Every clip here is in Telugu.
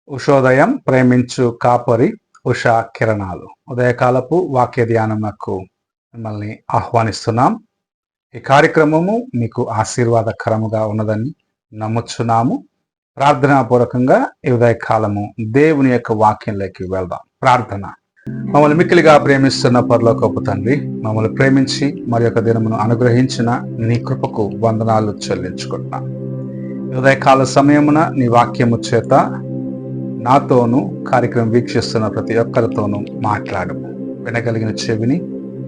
ఉషోదయం ప్రేమించు కాపరి ఉషా కిరణాలు ఉదయకాలపు వాక్య ధ్యానమునకు మిమ్మల్ని ఆహ్వానిస్తున్నాం. ఈ కార్యక్రమము మీకు ఆశీర్వాదకరముగా ఉన్నదని నమ్ముచున్నాము. ప్రార్థనాపూర్వకంగా ఈ ఉదయకాలము దేవుని యొక్క వాక్యంలోకి వెళ్దాం. ప్రార్థన. మమ్మల్ని మిక్కిలిగా ప్రేమిస్తున్న పరలోకపు తండ్రి, మమ్మల్ని ప్రేమించి మరి యొక్క దినమును అనుగ్రహించిన నీ కృపకు వందనాలు చెల్లించుకుంటున్నాం. ఉదయకాల సమయమున నీ వాక్యము చేత నాతోనూ కార్యక్రమం వీక్షిస్తున్న ప్రతి ఒక్కరితోనూ మాట్లాడము. వినగలిగిన చెవిని,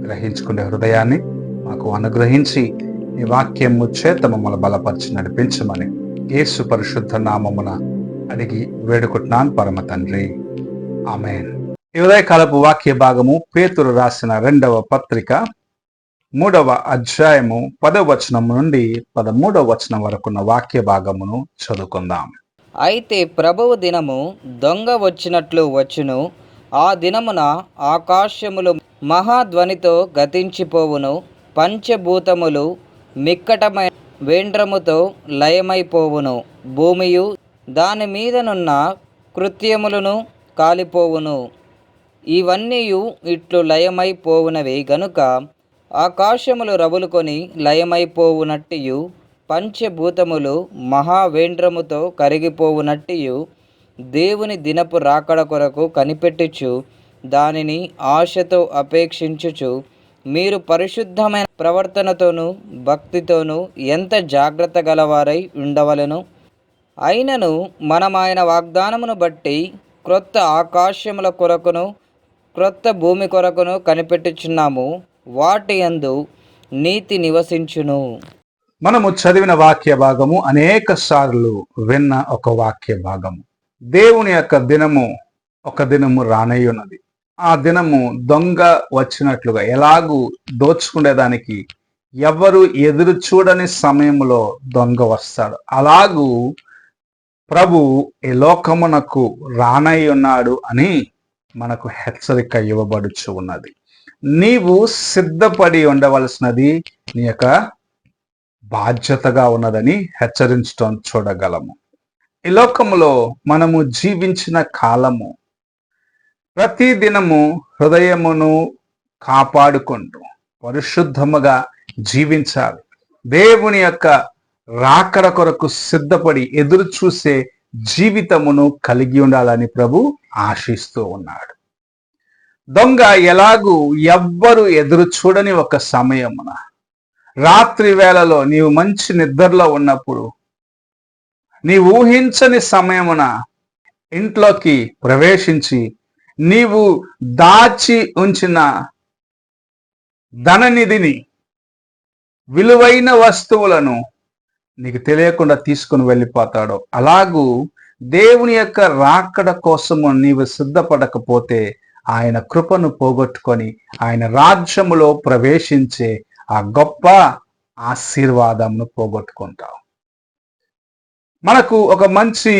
గ్రహించుకునే హృదయాన్ని మాకు అనుగ్రహించి నీ వాక్యము చేత మమ్మల్ని బలపరిచి నడిపించమని యేసు పరిశుద్ధ నామమున అడిగి వేడుకుంటున్నాను పరమ తండ్రి, ఆమేన్. ఈ ఉదయకాలపు వాక్య భాగము పేతురు రాసిన 2వ పత్రిక 3వ అధ్యాయము 10వ వచనం నుండి 13వ వచనం వరకున్న వాక్య భాగమును చదువుకుందాం. అయితే ప్రభువు దినము దొంగ వచ్చినట్లు వచ్చును. ఆ దినమున ఆకాశములు మహాధ్వనితో గతించిపోవును, పంచభూతములు మిక్కటమైన వేండ్రముతో లయమైపోవును, భూమియు దాని మీదనున్న కృత్యములను కాలిపోవును. ఇవన్నీయు ఇట్లు లయమైపోవునవి గనుక ఆకాశములు రగులుకొని లయమైపోవునట్టియు, పంచభూతములు మహావేంద్రముతో కరిగిపోవునట్టియు దేవుని దినపు రాకడ కొరకు కనిపెట్టుచు దానిని ఆశతో అపేక్షించుచు మీరు పరిశుద్ధమైన ప్రవర్తనతోనూ భక్తితోనూ ఎంత జాగ్రత్త గలవారై ఉండవలెను. అయినను మనం ఆయన వాగ్దానమును బట్టి క్రొత్త ఆకాశముల కొరకును క్రొత్త భూమి కొరకును కనిపెట్టుచున్నాము. వాటి యందు నీతి నివసించును. మనము చదివిన వాక్య భాగము అనేక సార్లు విన్న ఒక వాక్య భాగము. దేవుని యొక్క దినము ఒక దినము రానయ్యున్నది. ఆ దినము దొంగ వచ్చినట్లుగా ఎలాగూ దోచుకునేదానికి ఎవరు ఎదురు చూడని సమయంలో దొంగ వస్తాడు. అలాగూ ప్రభు ఈ లోకమునకు రానయ్యున్నాడు అని మనకు హెచ్చరిక ఇవ్వబడుచు ఉన్నది. నీవు సిద్ధపడి ఉండవలసినది నీ యొక్క బాధ్యతగా ఉన్నదని హెచ్చరించడం చూడగలము. ఈ లోకములో మనము జీవించిన కాలము ప్రతి దినము హృదయమును కాపాడుకుంటూ పరిశుద్ధముగా జీవించాలి. దేవుని యొక్క రాకడ కొరకు సిద్ధపడి ఎదురు చూసే జీవితమును కలిగి ఉండాలని ప్రభు ఆశిస్తూ ఉన్నాడు. దొంగ ఎలాగూ ఎవ్వరు ఎదురు చూడని ఒక సమయమున రాత్రి వేళలో నీవు మంచి నిద్రలో ఉన్నప్పుడు నీవు ఊహించని సమయమున ఇంట్లోకి ప్రవేశించి నీవు దాచి ఉంచిన ధననిధిని, విలువైన వస్తువులను నీకు తెలియకుండా తీసుకుని వెళ్ళిపోతాడు. అలాగూ దేవుని యొక్క రాకడ కోసము నీవు సిద్ధపడకపోతే ఆయన కృపను పోగొట్టుకొని ఆయన రాజ్యములో ప్రవేశించే ఆ గొప్ప ఆశీర్వాదమును పోగొట్టుకుంటావు. మనకు ఒక మంచి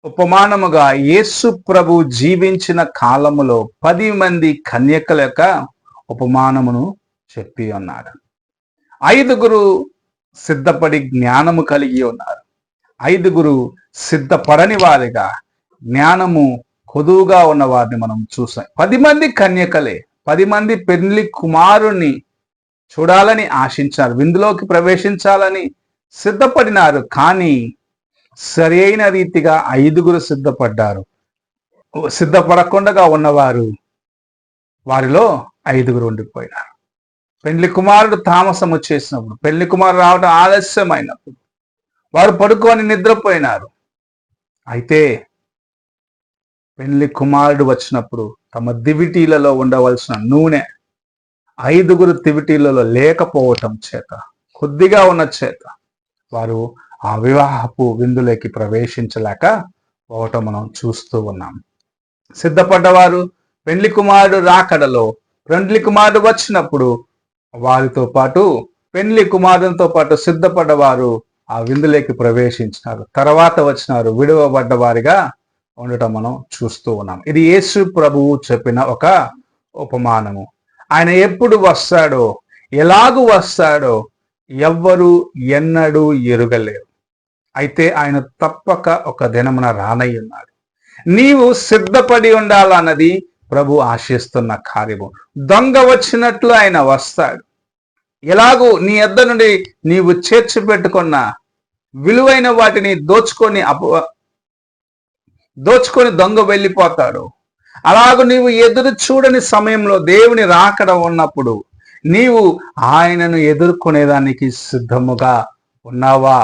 ఉపమానముగా యేసు ప్రభు జీవించిన కాలములో 10 మంది కన్యకల యొక్క ఉపమానమును చెప్పి ఉన్నాడు. 5గురు సిద్ధపడి జ్ఞానము కలిగి ఉన్నారు. 5గురు సిద్ధపడని వారిగా జ్ఞానము కొదువుగా ఉన్న వారిని మనం చూసాం. 10 మంది కన్యకలే 10 మంది పెళ్లి కుమారుణ్ణి చూడాలని ఆశించారు, విందులోకి ప్రవేశించాలని సిద్ధపడినారు. కానీ సరి అయిన రీతిగా 5గురు సిద్ధపడ్డారు. సిద్ధపడకుండా ఉన్నవారు వారిలో 5గురు ఉండిపోయినారు. పెళ్లి కుమారుడు తామసం వచ్చేసినప్పుడు, పెళ్లి కుమారుడు రావడం ఆలస్యమైనప్పుడు వారు పడుకొని నిద్రపోయినారు. అయితే పెళ్లి కుమారుడు వచ్చినప్పుడు తమ దివిటీలలో ఉండవలసిన నూనె 5గురు దివిటీలలో లేకపోవటం చేత, కొద్దిగా ఉన్న చేత వారు ఆ వివాహపు విందులోకి ప్రవేశించలేక పోవటం మనం చూస్తూ ఉన్నాం. సిద్ధపడ్డవారు పెళ్లి కుమారుడు రాకడలో, పెళ్లి కుమారుడు వచ్చినప్పుడు వారితో పాటు పెళ్లి కుమారునితో పాటు సిద్ధపడ్డవారు ఆ విందులోకి ప్రవేశించినారు. తర్వాత వచ్చినారు విడువబడ్డ వారిగా ఉండటం మనం చూస్తూ ఉన్నాం. ఇది యేసు ప్రభువు చెప్పిన ఒక ఉపమానము. ఆయన ఎప్పుడు వస్తాడో, ఎలాగు వస్తాడో ఎవ్వరు ఎన్నడూ ఎరుగలేరు. అయితే ఆయన తప్పక ఒక దినమున రానయ్యున్నాడు. నీవు సిద్ధపడి ఉండాలన్నది ప్రభు ఆశిస్తున్న కార్యము. దొంగ వచ్చినట్లు ఆయన వస్తాడు. ఎలాగూ నీ యొద్ద నుండి నీవు చేర్చి పెట్టుకున్న విలువైన వాటిని దోచుకొని దొంగ వెళ్ళిపోతాడు. అలాగూ నీవు ఎదురు చూడని సమయంలో దేవుని రాకడ ఉన్నప్పుడు నీవు ఆయనను ఎదుర్కొనేదానికి సిద్ధముగా ఉన్నావా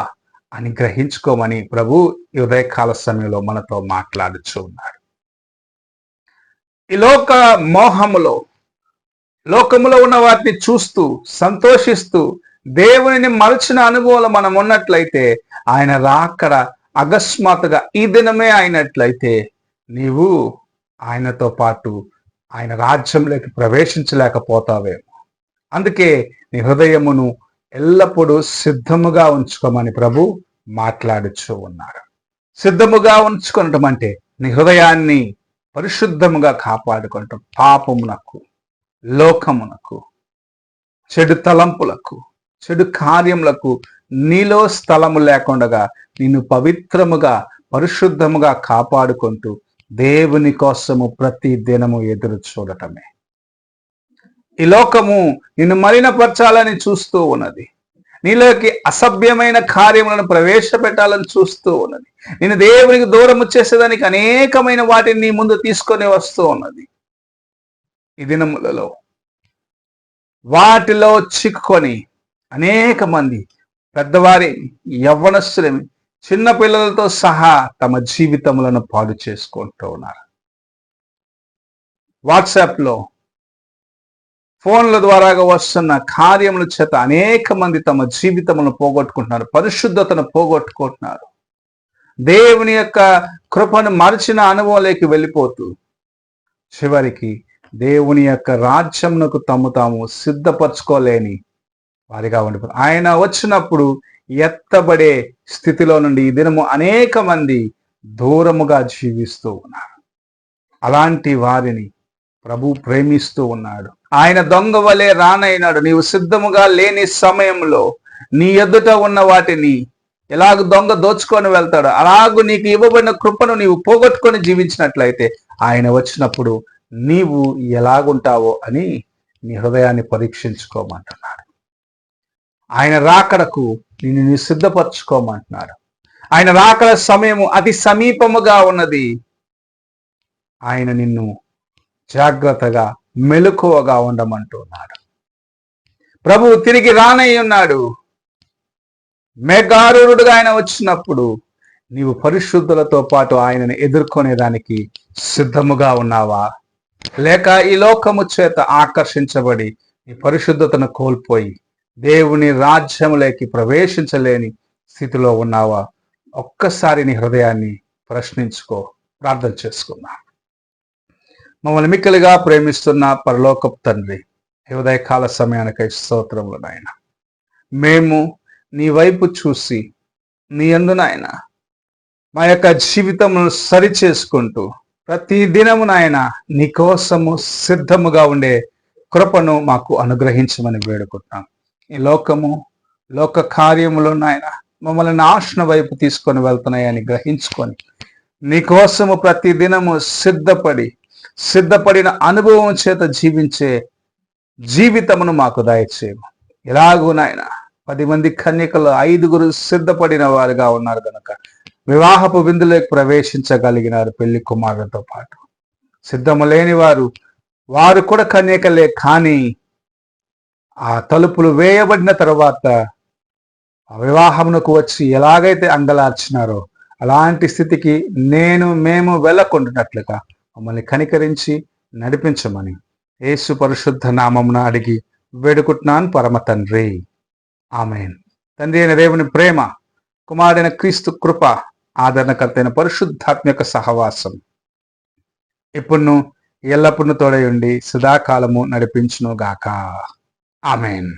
అని గ్రహించుకోమని ప్రభు ఈ ఉదయకాల సమయంలో మనతో మాట్లాడుచూ ఉన్నాడు. ఈ లోక మోహములో, లోకములో ఉన్న వాటిని చూస్తూ సంతోషిస్తూ దేవునిని మరచిన అనుభవంలో మనం ఉన్నట్లయితే ఆయన రాకడ అకస్మాత్తుగా ఈ దినమే అయినట్లయితే నీవు ఆయనతో పాటు ఆయన రాజ్యంలోకి ప్రవేశించలేకపోతావేమో. అందుకే నీ హృదయమును ఎల్లప్పుడూ సిద్ధముగా ఉంచుకోమని ప్రభు మాట్లాడుచూ ఉన్నారు. సిద్ధముగా ఉంచుకోవటం అంటే నీ హృదయాన్ని పరిశుద్ధముగా కాపాడుకోవటం. పాపమునకు, లోకమునకు, చెడు తలంపులకు, చెడు కార్యములకు నీలో స్థలము లేకుండా నిన్ను పవిత్రముగా పరిశుద్ధముగా కాపాడుకుంటూ దేవుని కోసము ప్రతి దినము ఎదురు చూడటమే. ఈ లోకము నిన్ను మలినపరచాలని చూస్తూ ఉన్నది. నీలోకి అసభ్యమైన కార్యములను ప్రవేశపెట్టాలని చూస్తూ ఉన్నది. నేను దేవునికి దూరము చేసేదానికి అనేకమైన వాటిని నీ ముందు తీసుకొని వస్తూ ఉన్నది. ఈ దినములలో వాటిలో చిక్కుకొని అనేక మంది పెద్దవారి, యవ్వనస్తులేమి, చిన్న పిల్లలతో సహా తమ జీవితములను పాడు చేసుకుంటూ ఉన్నారు. వాట్సాప్లో, ఫోన్ల ద్వారా వస్తున్న కార్యముల చేత అనేక మంది తమ జీవితములను పోగొట్టుకుంటున్నారు, పరిశుద్ధతను పోగొట్టుకుంటున్నారు. దేవుని యొక్క కృపను మరచిన అనుభవంలోకి వెళ్ళిపోతూ చివరికి దేవుని యొక్క రాజ్యమునకు తాము సిద్ధపరచుకోలేని వారిగా ఉండిపోతారు. ఆయన వచ్చినప్పుడు ఎత్తబడే స్థితిలో నుండి ఈ దినము అనేక మంది దూరముగా జీవిస్తూ ఉన్నారు. అలాంటి వారిని ప్రభు ప్రేమిస్తూ ఉన్నాడు. ఆయన దొంగ వలె రానైనాడు. నీవు సిద్ధముగా లేని సమయంలో నీ ఎదుట ఉన్న వాటిని ఎలాగ దొంగ దోచుకొని వెళ్తాడో అలాగూ నీకు ఇవ్వబడిన కృపను నీవు పోగొట్టుకొని జీవించినట్లయితే ఆయన వచ్చినప్పుడు నీవు ఎలాగుంటావో అని నీ హృదయాన్ని పరీక్షించుకోమంటున్నాడు. ఆయన రాకడకు నిన్ను సిద్ధపరచుకోమంటున్నాడు. ఆయన రాకడ సమయము అతి సమీపముగా ఉన్నది. ఆయన నిన్ను జాగ్రత్తగా మెలకువగా ఉండమంటున్నాడు. ప్రభువు తిరిగి రానై ఉన్నాడు. మేఘారూఢుడుగా ఆయన వచ్చినప్పుడు నీవు పరిశుద్ధులతో పాటు ఆయనను ఎదుర్కొనేదానికి సిద్ధముగా ఉన్నావా? లేక ఈ లోకము చేత ఆకర్షించబడి నీ పరిశుద్ధతను కోల్పోయి దేవుని రాజ్యములోకి ప్రవేశించలేని స్థితిలో ఉన్నావా? ఒక్కసారి నీ హృదయాన్ని ప్రశ్నించుకో. ప్రార్థన చేసుకుందాం. మమ్మల్ని మిక్కిలిగా ప్రేమిస్తున్న పరలోకపు తండ్రి, ఈ ఉదయకాల సమయానికై స్తోత్రములు నాయన. మేము నీ వైపు చూసి నీ యందు నాయన మా యొక్క జీవితమును సరి చేసుకుంటూ ప్రతి దినము నాయన నీ కోసము సిద్ధముగా ఉండే కృపను మాకు అనుగ్రహించమని వేడుకుంటున్నాం. ఈ లోకము, లోక కార్యములు నాయన మమ్మల్ని నాశన వైపు తీసుకొని వెళ్తున్నాయని గ్రహించుకొని నీ కోసము ప్రతి దినము సిద్ధపడిన అనుభవం చేత జీవించే జీవితమును మాకు దయచేయము. ఎలాగూ నాయన 10 మంది కన్యకలు 5గురు సిద్ధపడిన వారుగా ఉన్నారు కనుక వివాహపు విందులోకి ప్రవేశించగలిగినారు పెళ్లి కుమారులతో పాటు. సిద్ధము లేని వారు కూడా కన్యకలే, కానీ ఆ తలుపులు వేయబడిన తర్వాత ఆ వివాహమునకు వచ్చి ఎలాగైతే అంగలార్చినారో అలాంటి స్థితికి మేము వెళ్ళకుండాట్లుగా మమ్మల్ని కనికరించి నడిపించమని యేసు పరిశుద్ధ నామమున అడిగి వేడుకుంటున్నాను పరమ తండ్రి. ఆమేన్. తండ్రి అయిన దేవుని ప్రేమ, కుమారుడైన క్రీస్తు కృప, ఆదరణకర్త అయిన పరిశుద్ధాత్మక సహవాసం ఇప్పుడు ఎల్లప్పుడూ తోడై ఉండి సదాకాలము నడిపించును గాక. ఆమేన్.